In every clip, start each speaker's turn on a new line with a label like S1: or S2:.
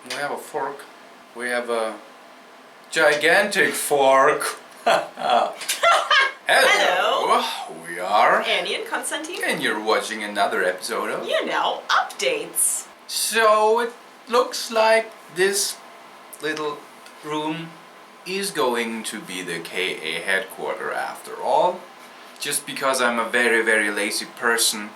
S1: We have a fork. We have a gigantic fork. Hello. We are
S2: Annie and Konstantin.
S1: and you're watching another episode of
S2: Updates.
S1: So it looks like this little room is going to be the KA headquarters after all. Just because I'm a very, very lazy person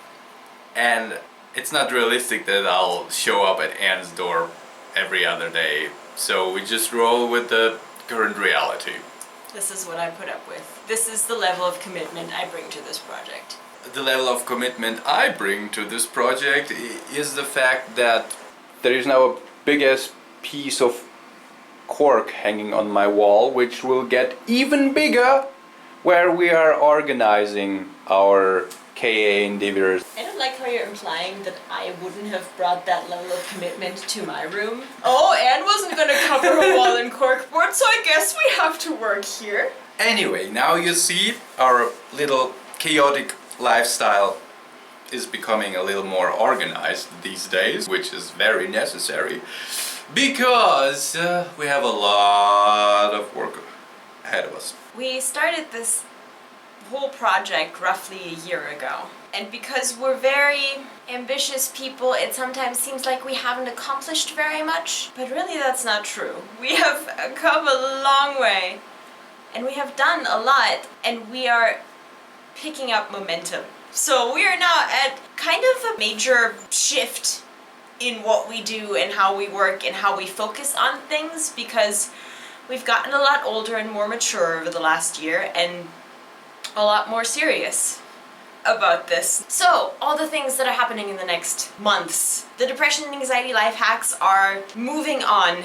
S1: and it's not realistic that I'll show up at Anne's door every other day. So we just roll with the current reality.
S2: This is what I put up with. This is the level of commitment I bring to this project.
S1: The level of commitment I bring to this project is the fact that there is now a big ass piece of cork hanging on my wall, which will get even bigger where we are organizing our KA endeavors.
S2: I don't like how you're implying that I wouldn't have brought that level of commitment to my room. Oh, Anne wasn't gonna cover her wall in corkboard, so I guess we have to work here.
S1: Anyway, now you see our little chaotic lifestyle is becoming a little more organized these days, which is very necessary because we have a lot of work ahead of us.
S2: We started this whole project roughly a year ago. And because we're very ambitious people, it sometimes seems like we haven't accomplished very much. But really that's not true. We have come a long way. And we have done a lot. And we are picking up momentum. So we are now at kind of a major shift in what we do and how we work and how we focus on things, because we've gotten a lot older and more mature over the last year and a lot more serious about this. So, all the things that are happening in the next months. The depression and anxiety life hacks are moving on,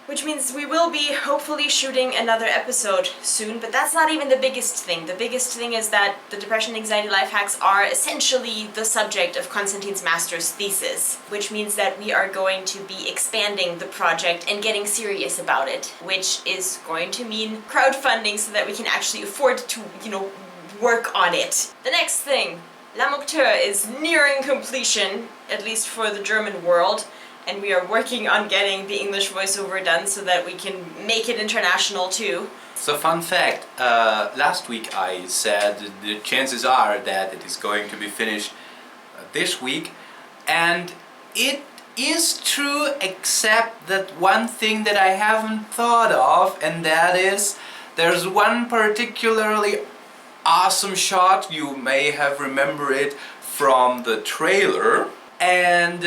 S2: which means we will be hopefully shooting another episode soon, but that's not even the biggest thing. The biggest thing is that the depression and anxiety life hacks are essentially the subject of Konstantin's master's thesis, which means that we are going to be expanding the project and getting serious about it, which is going to mean crowdfunding so that we can actually afford to, work on it. The next thing, La Mocteur is nearing completion, at least for the German world, and we are working on getting the English voiceover done so that we can make it international too.
S1: So fun fact, last week I said the chances are that it is going to be finished this week, and it is true except that one thing that I haven't thought of, and that is there's one particularly awesome shot, you may have remembered it from the trailer, and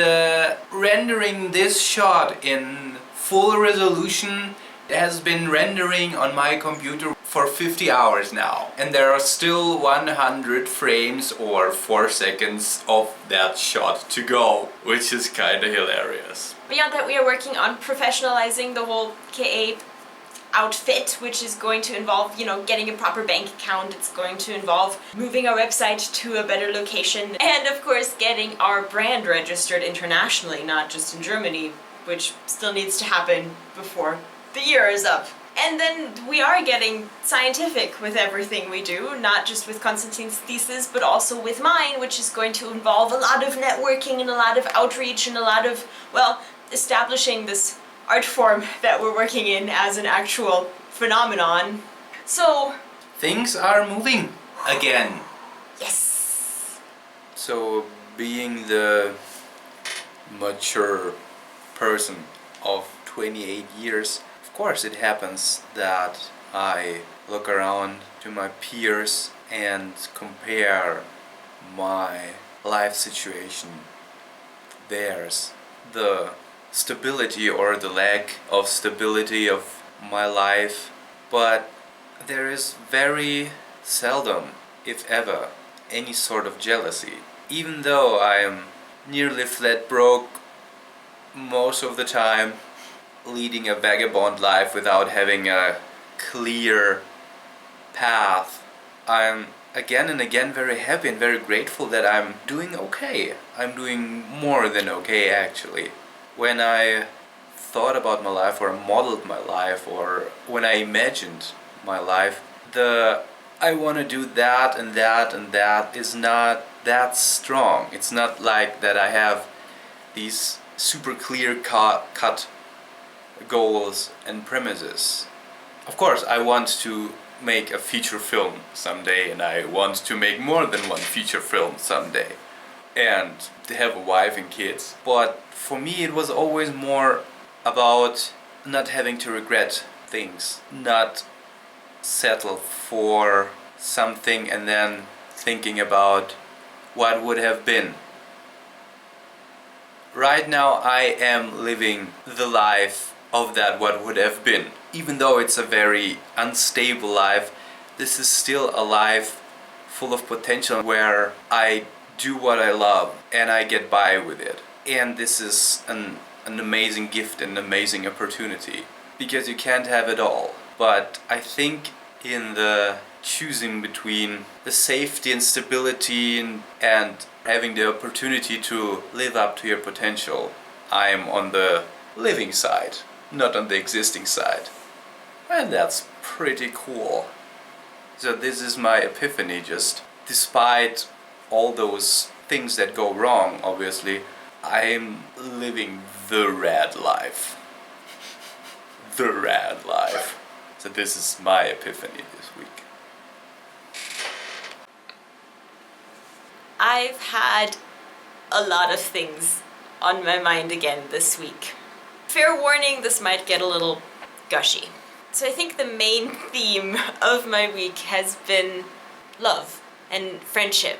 S1: rendering this shot in full resolution has been rendering on my computer for 50 hours now, and there are still 100 frames or 4 seconds of that shot to go, which is kinda hilarious.
S2: Beyond that, we are working on professionalizing the whole KA outfit, which is going to involve, getting a proper bank account. It's going to involve moving our website to a better location, and of course getting our brand registered internationally, not just in Germany, which still needs to happen before the year is up. And then we are getting scientific with everything we do, not just with Konstantin's thesis, but also with mine, which is going to involve a lot of networking and a lot of outreach and a lot of, establishing this art form that we're working in as an actual phenomenon. So
S1: things are moving again.
S2: Yes.
S1: So being the mature person of 28 years, of course it happens that I look around to my peers and compare my life situation to theirs. The stability or the lack of stability of my life, but there is very seldom, if ever, any sort of jealousy. Even though I am nearly flat broke most of the time, leading a vagabond life without having a clear path, I'm again and again very happy and very grateful that I'm doing okay. I'm doing more than okay actually. When I thought about my life or modeled my life or when I imagined my life, the I want to do that and that and that is not that strong. It's not like that I have these super clear cut goals and premises. Of course, I want to make a feature film someday, and I want to make more than one feature film someday, and to have a wife and kids. But for me, it was always more about not having to regret things, not settle for something and then thinking about what would have been. Right now I am living the life of that what would have been. Even though it's a very unstable life, this is still a life full of potential where I do what I love and I get by with it. And this is an amazing gift and an amazing opportunity, because you can't have it all. But I think in the choosing between the safety and stability and having the opportunity to live up to your potential, I'm on the living side, not on the existing side. And that's pretty cool. So this is my epiphany. Just despite all those things that go wrong, obviously, I'm living the rad life. The rad life. So this is my epiphany this week.
S2: I've had a lot of things on my mind again this week. Fair warning, this might get a little gushy. So I think the main theme of my week has been love and friendship.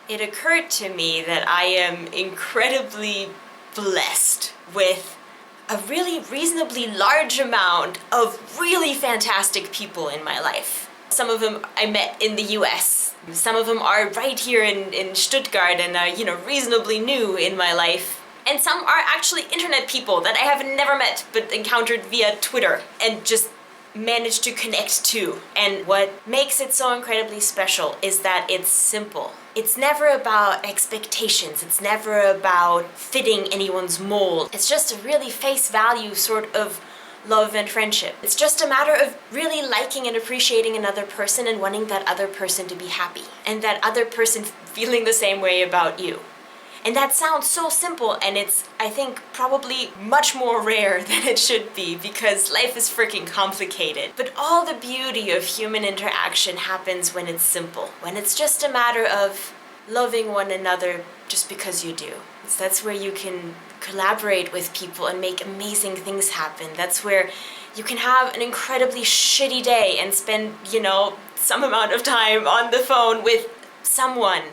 S2: It occurred to me that I am incredibly blessed with a really reasonably large amount of really fantastic people in my life. Some of them I met in the US. Some of them are right here in Stuttgart and are, reasonably new in my life. And some are actually internet people that I have never met but encountered via Twitter and just managed to connect to. And what makes it so incredibly special is that it's simple. It's never about expectations. It's never about fitting anyone's mold. It's just a really face value sort of love and friendship. It's just a matter of really liking and appreciating another person and wanting that other person to be happy and that other person feeling the same way about you. And that sounds so simple, and it's, I think, probably much more rare than it should be because life is freaking complicated. But all the beauty of human interaction happens when it's simple, when it's just a matter of loving one another just because you do. So that's where you can collaborate with people and make amazing things happen. That's where you can have an incredibly shitty day and spend, some amount of time on the phone with someone,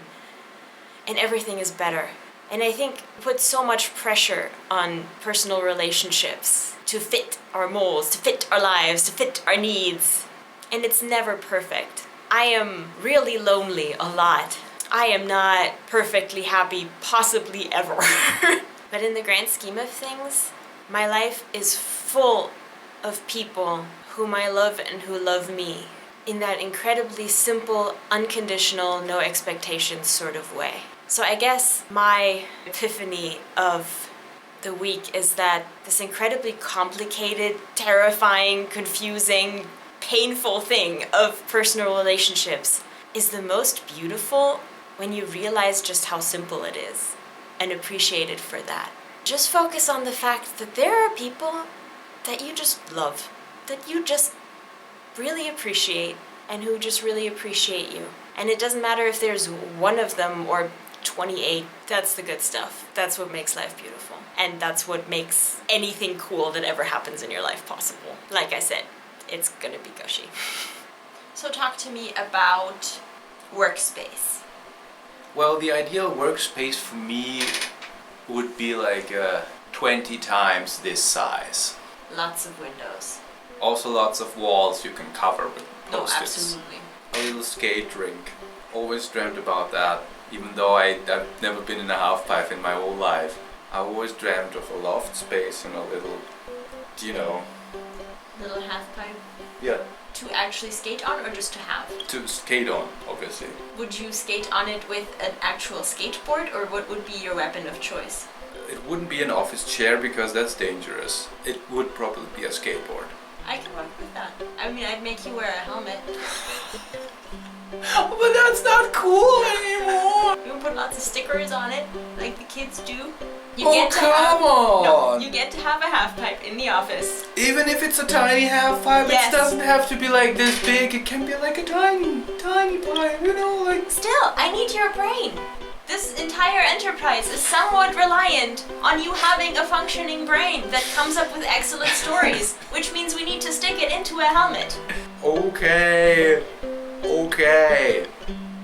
S2: and everything is better. And I think it puts so much pressure on personal relationships to fit our molds, to fit our lives, to fit our needs. And it's never perfect. I am really lonely a lot. I am not perfectly happy, possibly ever. But in the grand scheme of things, my life is full of people whom I love and who love me in that incredibly simple, unconditional, no expectations sort of way. So I guess my epiphany of the week is that this incredibly complicated, terrifying, confusing, painful thing of personal relationships is the most beautiful when you realize just how simple it is and appreciate it for that. Just focus on the fact that there are people that you just love, that you just really appreciate, and who just really appreciate you. And it doesn't matter if there's one of them or 28. That's the good stuff. That's what makes life beautiful. And that's what makes anything cool that ever happens in your life possible. Like I said, it's gonna be gushy. So talk to me about workspace.
S1: Well, the ideal workspace for me would be like 20 times this size.
S2: Lots of windows.
S1: Also lots of walls you can cover with
S2: Oh,
S1: post-its.
S2: absolutely.
S1: A little skate rink. Always dreamt about that. Even though I've never been in a half pipe in my whole life. I always dreamt of a loft space and a little,
S2: Little half pipe.
S1: Yeah,
S2: To actually skate on or just to have?
S1: to skate on, obviously.
S2: Would you skate on it with an actual skateboard, or what would be your weapon of choice?
S1: It wouldn't be an office chair because that's dangerous. It would probably be a skateboard.
S2: I can work with that. I mean, I'd make you wear a helmet.
S1: But that's not cool anymore!
S2: You can put lots of stickers on it, like the kids do. You
S1: Oh,
S2: get to
S1: come on!
S2: you get to have a half pipe in the office.
S1: Even if it's a tiny half pipe,
S2: Yes.
S1: it doesn't have to be like this big. It can be like a tiny pipe, you know, like...
S2: Still, I need your brain. This entire enterprise is somewhat reliant on you having a functioning brain that comes up with excellent stories, which means we need to stick it into a helmet.
S1: Okay.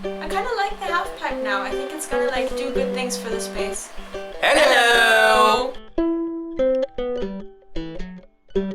S2: I kind of like the half pipe now. I think it's gonna like do good things for the space.
S1: Hello!